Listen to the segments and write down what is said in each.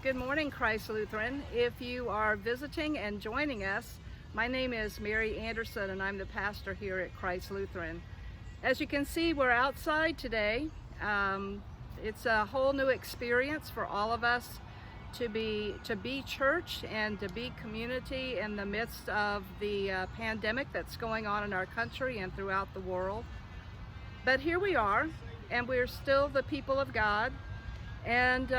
Good morning, Christ Lutheran. If you are visiting and joining us, my name is Mary Anderson and I'm the pastor here at Christ Lutheran. As you can see, we're outside today. It's a whole new experience for all of us to be church and to be community in the midst of the pandemic that's going on in our country and throughout the world. But here we are, and we're still the people of God, and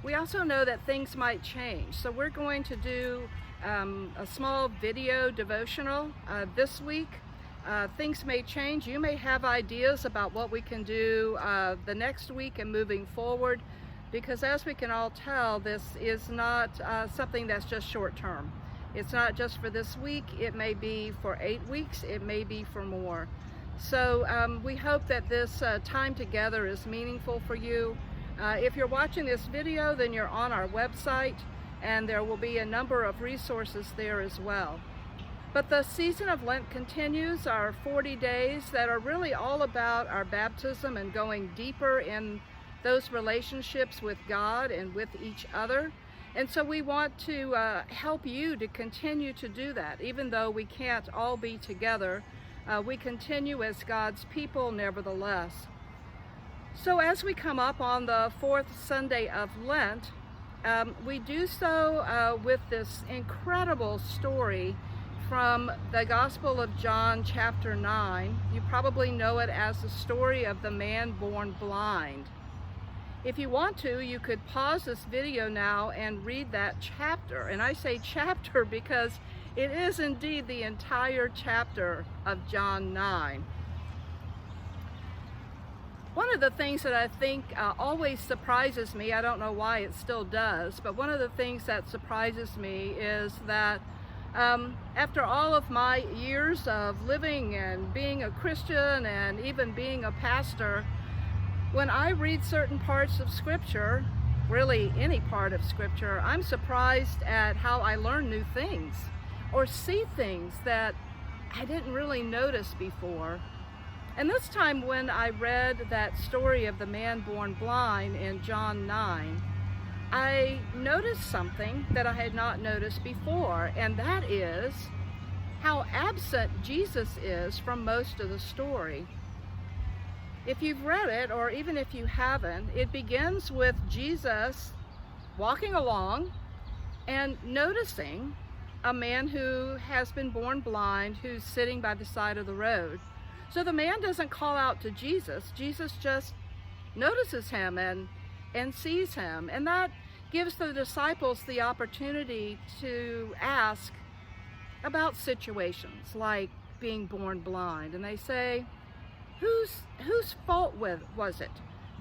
we also know that things might change. So we're going to do a small video devotional this week. Things may change. You may have ideas about what we can do the next week and moving forward, because as we can all tell, this is not something that's just short term. It's not just for this week. It may be for 8 weeks. It may be for more. So we hope that this time together is meaningful for you. If you're watching this video, then you're on our website, and there will be a number of resources there as well. But the season of Lent continues, our 40 days that are really all about our baptism and going deeper in those relationships with God and with each other. And so we want to help you to continue to do that. Even though we can't all be together, we continue as God's people nevertheless. So as we come up on the fourth Sunday of Lent, we do so with this incredible story from the Gospel of John chapter 9. You probably know it as the story of the man born blind. If you want to, you could pause this video now and read that chapter. And I say chapter because it is indeed the entire chapter of John 9. One of the things that I think always surprises me, I don't know why it still does, but one of the things that surprises me is that after all of my years of living and being a Christian and even being a pastor, when I read certain parts of Scripture, really any part of Scripture, I'm surprised at how I learn new things or see things that I didn't really notice before. And this time when I read that story of the man born blind in John 9, I noticed something that I had not noticed before, and that is how absent Jesus is from most of the story. If you've read it, or even if you haven't, it begins with Jesus walking along and noticing a man who has been born blind who's sitting by the side of the road. So the man doesn't call out to Jesus. Jesus just notices him and sees him. And that gives the disciples the opportunity to ask about situations like being born blind. And they say, whose fault was it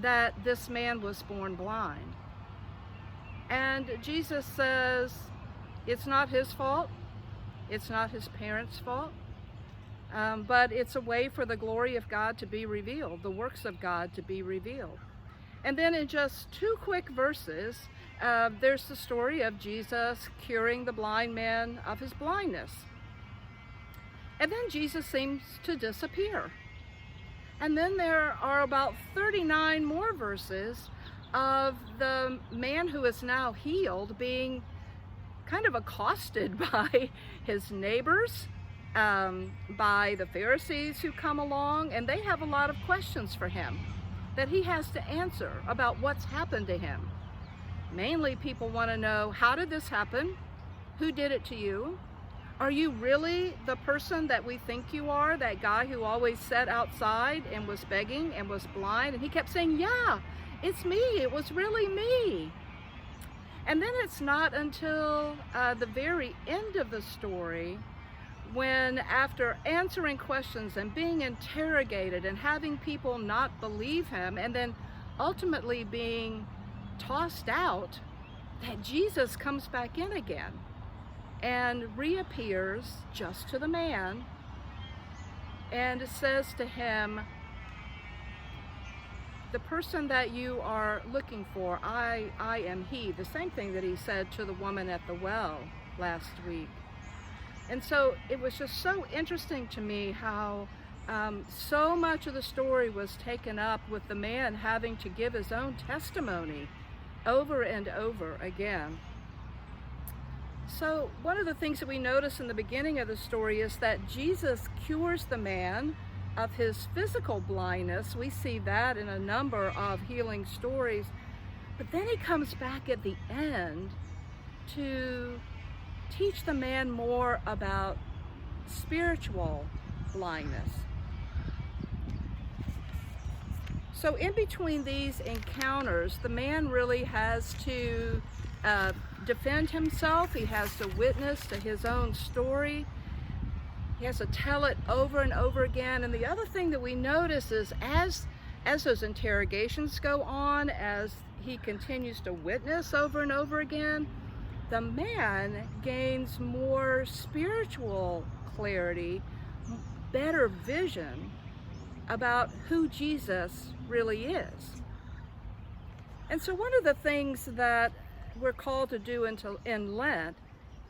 that this man was born blind? And Jesus says, it's not his fault. It's not his parents' fault. But it's a way for the glory of God to be revealed, the works of God to be revealed. And then in just 2 quick verses, there's the story of Jesus curing the blind man of his blindness. And then Jesus seems to disappear. And then there are about 39 more verses of the man who is now healed being kind of accosted by his neighbors, by the Pharisees who come along, and they have a lot of questions for him that he has to answer about what's happened to him. Mainly people want to know, how did this happen? Who did it to you? Are you really the person that we think you are, that guy who always sat outside and was begging and was blind? And he kept saying, yeah, it's me, it was really me. And then it's not until the very end of the story, when after answering questions and being interrogated and having people not believe him and then ultimately being tossed out, that Jesus comes back in again and reappears just to the man and says to him, the person that you are looking for, I am he. The same thing that he said to the woman at the well last week. And so it was just so interesting to me how so much of the story was taken up with the man having to give his own testimony over and over again. So one of the things that we notice in the beginning of the story is that Jesus cures the man of his physical blindness. We see that in a number of healing stories. But then he comes back at the end to teach the man more about spiritual blindness. So in between these encounters, the man really has to defend himself. He has to witness to his own story. He has to tell it over and over again. And the other thing that we notice is as those interrogations go on, as he continues to witness over and over again, the man gains more spiritual clarity, better vision about who Jesus really is. And so one of the things that we're called to do in Lent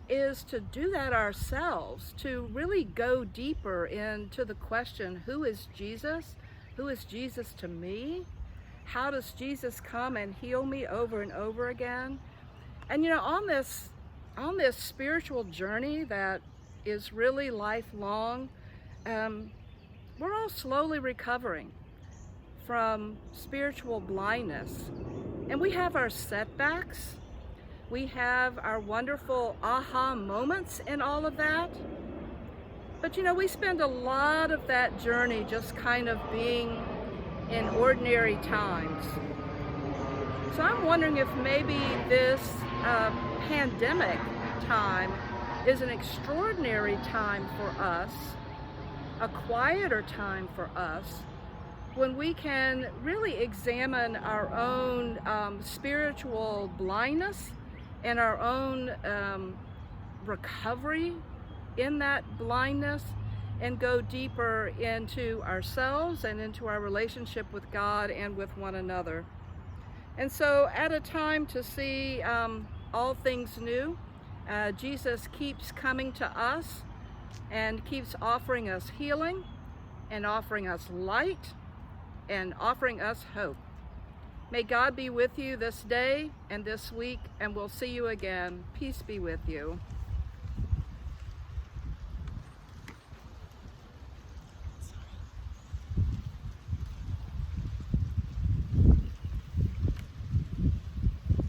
is to do that ourselves, to really go deeper into the question, who is Jesus? Who is Jesus to me? How does Jesus come and heal me over and over again? And on this spiritual journey that is really lifelong, we're all slowly recovering from spiritual blindness. And we have our setbacks. We have our wonderful aha moments in all of that. But we spend a lot of that journey just kind of being in ordinary times. So I'm wondering if maybe this pandemic time is an extraordinary time for us, a quieter time for us, when we can really examine our own spiritual blindness and our own recovery in that blindness, and go deeper into ourselves and into our relationship with God and with one another. And so at a time to see all things new, Jesus keeps coming to us and keeps offering us healing and offering us light and offering us hope. May God be with you this day and this week, and we'll see you again. Peace be with you.